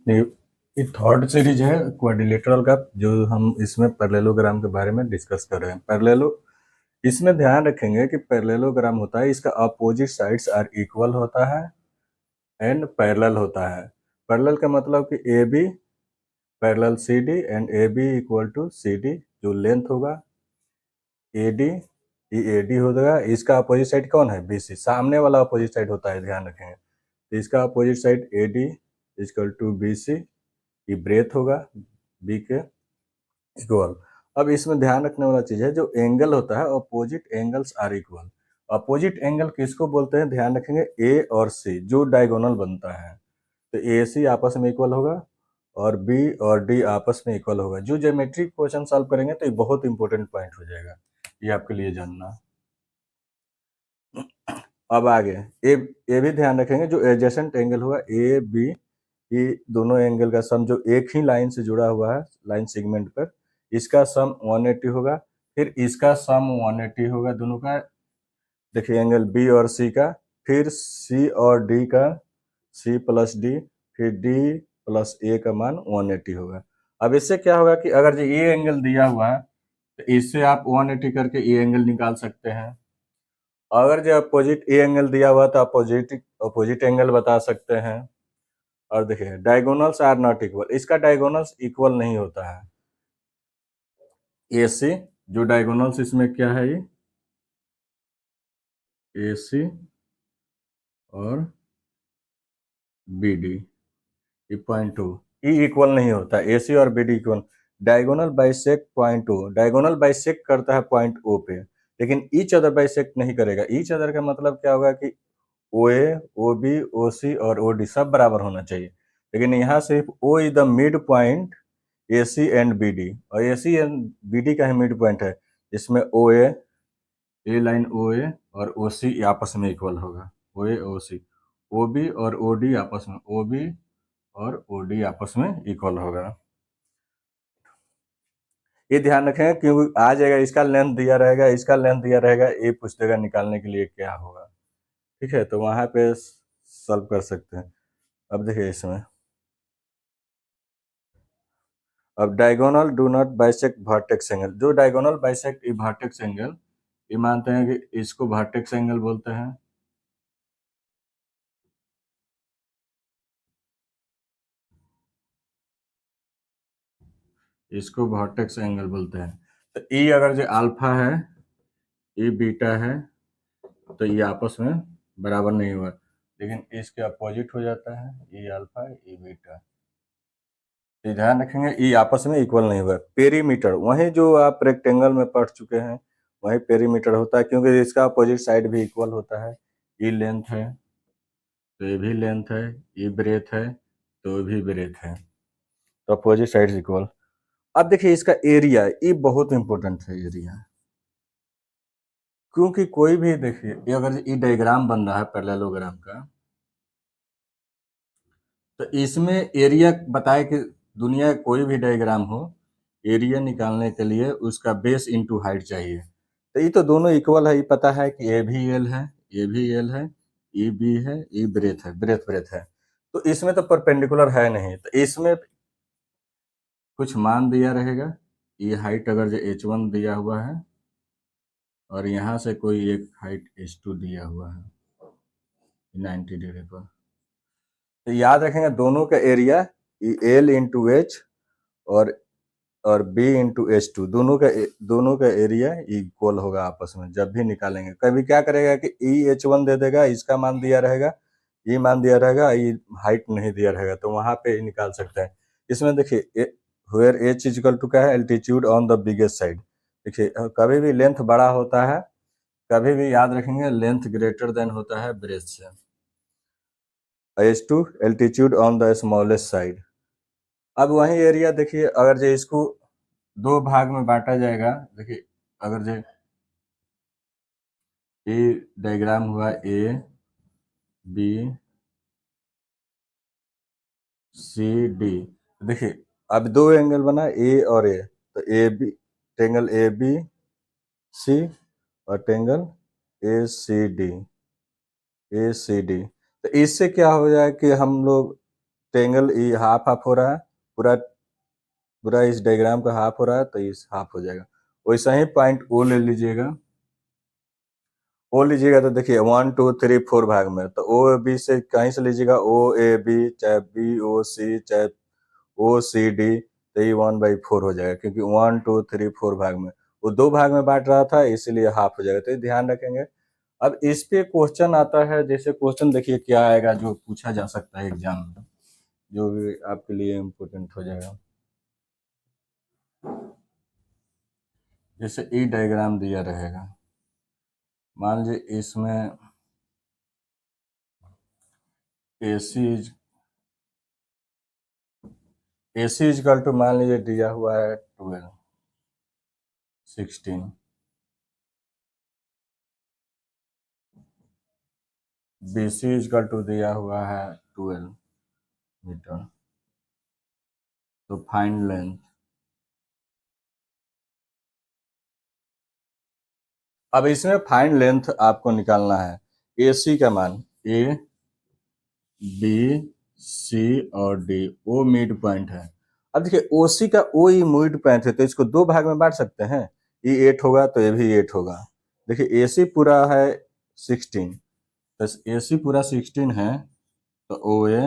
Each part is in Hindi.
नहीं, ये थर्ड सीरीज है क्वाड्रिलेटरल का, जो हम इसमें पैरेललोग्राम के बारे में डिस्कस कर रहे हैं। पैरेललो इसमें ध्यान रखेंगे कि पैरेललोग्राम होता है, इसका अपोजिट साइड्स आर इक्वल होता है एंड पैरेलल होता है। पैरेलल का मतलब कि A B parallel C D and A B equal to C D, जो लेंथ होगा ए डी, ये ए डी हो जाएगा। इसका अपोजिट साइड कौन है? बी सी, सामने वाला अपोजिट साइड होता है, ध्यान रखेंगे। तो इसका opposite side A D equal to B C, ये ब्रेथ होगा बी के इक्वल। अब इसमें ध्यान रखने वाला चीज है, जो एंगल होता है opposite angles are equal. Opposite angle किसको बोलते हैं? ध्यान रखेंगे, ए और सी जो डायगोनल बनता है, तो ए सी आपस में इक्वल होगा और बी और डी आपस में इक्वल होगा। जो ज्योमेट्रिक क्वेश्चन सॉल्व करेंगे तो ये बहुत इंपॉर्टेंट पॉइंट हो जाएगा, ये आपके लिए जानना। अब आगे ए भी ध्यान रखेंगे, जो एडजेसेंट एंगल हुआ ए बी, ये दोनों एंगल का सम जो एक ही लाइन से जुड़ा हुआ है, लाइन सेगमेंट पर, इसका सम 180 होगा। फिर इसका सम 180 होगा दोनों का, देखिए एंगल बी और सी का। फिर सी और डी का, सी प्लस डी, फिर डी प्लस ए का मान 180 होगा। अब इससे क्या होगा कि अगर ये एंगल दिया हुआ है तो इससे आप 180 करके ये एंगल निकाल सकते हैं। अगर जो अपोजिट ए एंगल दिया हुआ तो अपोजिट एंगल बता सकते हैं। और देखिए डायगोनल्स आर नॉट इक्वल, इसका डायगोनल्स इक्वल नहीं होता है। ए सी, जो डायगोनल्स इसमें क्या है, ये ए सी और बी डी, ये पॉइंट टू, ई इक्वल नहीं होता। ए सी और B D equal. Diagonal bisect point O, diagonal bisect करता है पॉइंट ओ पे, लेकिन ईच अदर बाइसेक्ट नहीं करेगा। ईच अदर का मतलब क्या होगा कि ओ ए, ओ बी, ओ सी और ओ डी सब बराबर होना चाहिए, लेकिन यहाँ सिर्फ O is the mid point A C and B D, और A C and B D का ही मिड पॉइंट है, जिसमें ए लाइन ओ ए और ओ सी आपस में इक्वल होगा। ओ ए ओ सी, ओ बी और ओ डी आपस में, ओ बी और ओ डी आपस में इक्वल होगा। ये ध्यान रखें, क्योंकि आ जाएगा इसका लेंथ दिया रहेगा, इसका लेंथ दिया रहेगा, ये पूछ देगा निकालने के लिए क्या होगा। ठीक है, तो वहां पे सॉल्व कर सकते हैं। अब देखिए इसमें, अब diagonal do not bisect vertex angle, जो डायगोनल बाइसेक्ट वर्टेक्स एंगल, ये मानते हैं कि इसको वर्टेक्स एंगल बोलते हैं। इसको वर्टेक्स एंगल बोलते हैं। तो ई अगर जो अल्फा है, ई बीटा है, तो ये आपस में बराबर नहीं हुआ, लेकिन इसके अपोजिट हो जाता है, ई अल्फा ई बीटा। ये ध्यान रखेंगे, ई आपस में इक्वल नहीं हुआ। पेरीमीटर, वही जो आप रेक्टेंगल में पढ़ चुके हैं, वही पेरीमीटर होता है, क्योंकि इसका अपोजिट साइड भी इक्वल होता है। ई लेंथ है तो ये भी लेंथ है, ये ब्रेथ है तो ये भी ब्रेथ है, तो अपोजिट साइड इक्वल। अब देखिए इसका एरिया, ये बहुत इंपॉर्टेंट है एरिया, क्योंकि कोई भी देखिए, ये अगर ये डायग्राम बन रहा है पैरेललोग्राम का, तो इसमें एरिया बताए कि दुनिया का कोई भी डायग्राम हो, एरिया निकालने के लिए उसका बेस इनटू हाइट चाहिए। तो ये तो दोनों इक्वल है, ये पता है कि ए भी एल है, ए भी एल है, ई बी है, ई ब्रेथ है, ब्रेथ ब्रेथ है। तो इसमें तो परपेंडिकुलर है नहीं, तो इसमें कुछ मान दिया रहेगा। ये हाइट अगर जो h1 दिया हुआ है और यहाँ से कोई एक हाइट h2 दिया हुआ है 90 डिग्री पर, तो याद रखेंगे दोनों का एरिया एल इंटू एच और बी इंटू एच टू, दोनों का एरिया इक्वल होगा आपस में। जब भी निकालेंगे कभी क्या करेगा कि ई एच वन दे देगा, इसका मान दिया रहेगा, ये मान दिया रहेगा, ये हाइट नहीं दिया रहेगा, तो वहां पे निकाल सकते हैं। इसमें देखिए वेयर एच इजिकल टू क्या है? Altitude on the biggest side. देखिए कभी भी लेंथ बड़ा होता है, कभी भी याद रखेंगे लेंथ ग्रेटर देन होता है ब्रेथ से। H two altitude on the smallest side. अब वही एरिया देखिए, अगर जो इसको दो भाग में बांटा जाएगा, देखिए अगर जो ए डायग्राम हुआ ए बी सी डी, देखिए अब दो एंगल बना ए और ए, तो A B, triangle A B C और ट्रेंगल ए सी डी। तो इससे क्या हो जाए कि हम लोग ट्रायंगल ये हाफ हाफ हो रहा है, पूरा पूरा इस डायग्राम का हाफ हो रहा है तो इस हाफ हो जाएगा। वैसा ही पॉइंट ओ ले लीजिएगा, ओ लीजिएगा तो देखिए 1 2 3 4 भाग में, तो ओ बी से कहीं से लीजिएगा, ओ ए बी चाहे बी ओ सी चाहे ओ सी डी, तो ये 1/4 हो जाएगा, क्योंकि 1 2 3 4 भाग में, वो 2 भाग में बांट रहा था इसीलिए हाफ हो जाएगा, तो ये ध्यान रखेंगे। अब इस पे क्वेश्चन आता है, जैसे क्वेश्चन देखिए क्या आएगा जो पूछा जा सकता है एग्जाम में, जो भी आपके लिए इम्पोर्टेंट हो जाएगा। जैसे ई डायग्राम दिया रहेगा, मान लीजिए इसमें AC इजकल टू मान लीजिए दिया हुआ है 12 16, BC इजकल टू दिया हुआ है 12 मीटर, तो फाइंड लेंथ। अब इसमें फाइंड लेंथ आपको निकालना है, AC का मान A B C और D, O मिड पॉइंट है। अब देखिए OC का O ही मिड पॉइंट है, तो इसको 2 भाग में बांट सकते हैं, ये 8 होगा तो ये भी 8 होगा। देखिए AC पूरा है 16, तो AC पूरा 16 है, तो OA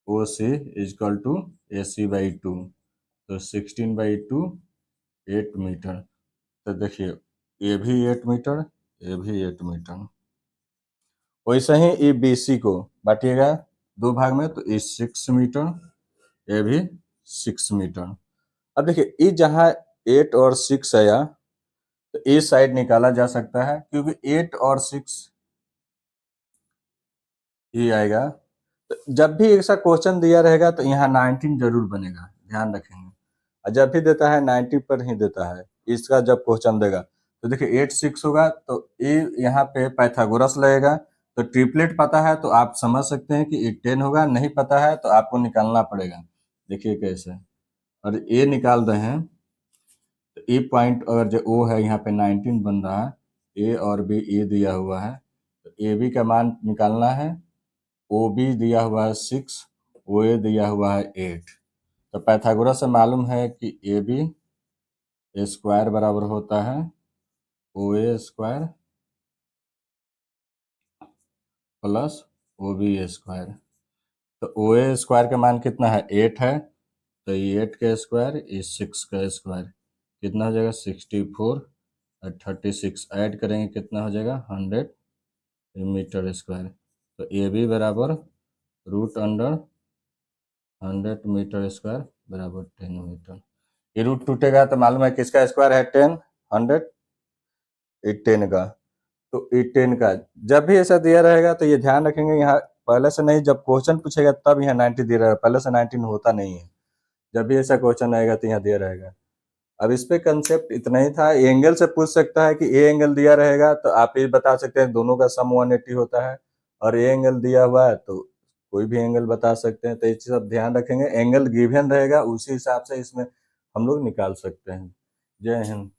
OC is equal to AC/2, तो 16/2 8 मीटर। तो देखिए ये भी 8 मीटर, ये भी 8 मीटर। वैसे ही ये BC को बांटिएगा 2 भाग में, तो ये 6 मीटर, ये भी 6 मीटर। अब देखिए ये जहाँ 8 और 6 आया, तो ये साइड निकाला जा सकता है, क्योंकि 8 और 6 ये आएगा। तो जब भी ऐसा क्वेश्चन दिया रहेगा तो यहाँ 19 जरूर बनेगा, ध्यान रखेंगे। और जब भी देता है 90 पर ही देता है, इसका जब क्वेश्चन देगा तो देखिए 8 6 होगा, तो ये यहाँ पे पाइथागोरस लगेगा, तो ट्रिपलेट पता है तो आप समझ सकते हैं कि ये 10 होगा, नहीं पता है तो आपको निकालना पड़ेगा। देखिए कैसे, और ये निकाल रहे हैं, तो ए पॉइंट अगर जो ओ है यहाँ पे 19 बन रहा है, ए और बी ए दिया हुआ है, तो ए बी का मान निकालना है, ओ बी दिया हुआ है 6, ओ ए दिया हुआ है 8। तो पाइथागोरस से मालूम है कि ए बी स्क्वायर बराबर होता है O A square plus O B square. तो ओ ए स्क्वायर का मान कितना है 8 है, तो ये 8 का स्क्वायर, ये 6 का स्क्वायर, कितना हो जाएगा 64 और 36 ऐड करेंगे कितना हो जाएगा 100 मीटर स्क्वायर। तो ए बी बराबर रूट अंडर 100 मीटर स्क्वायर बराबर 10 मीटर। ये रूट टूटेगा तो मालूम है किसका स्क्वायर है 10, 100, ये 10 का, तो ये 10 का। जब भी ऐसा दिया रहेगा तो ये ध्यान रखेंगे, यहाँ पहले से नहीं, जब क्वेश्चन पूछेगा तब यहाँ 90 दिया रहेगा, पहले से 19 होता नहीं है। जब भी ऐसा क्वेश्चन आएगा तो यहाँ दिया रहेगा। अब इस पे कंसेप्ट इतना ही था। एंगल से पूछ सकता है कि ए एंगल दिया रहेगा तो आप ये बता सकते हैं दोनों का सम 180 होता है, और ए एंगल दिया हुआ है तो कोई भी एंगल बता सकते हैं। तो ये चीज आप ध्यान रखेंगे, एंगल गिवन रहेगा उसी हिसाब से इसमें हम लोग निकाल सकते हैं। जय हिंद।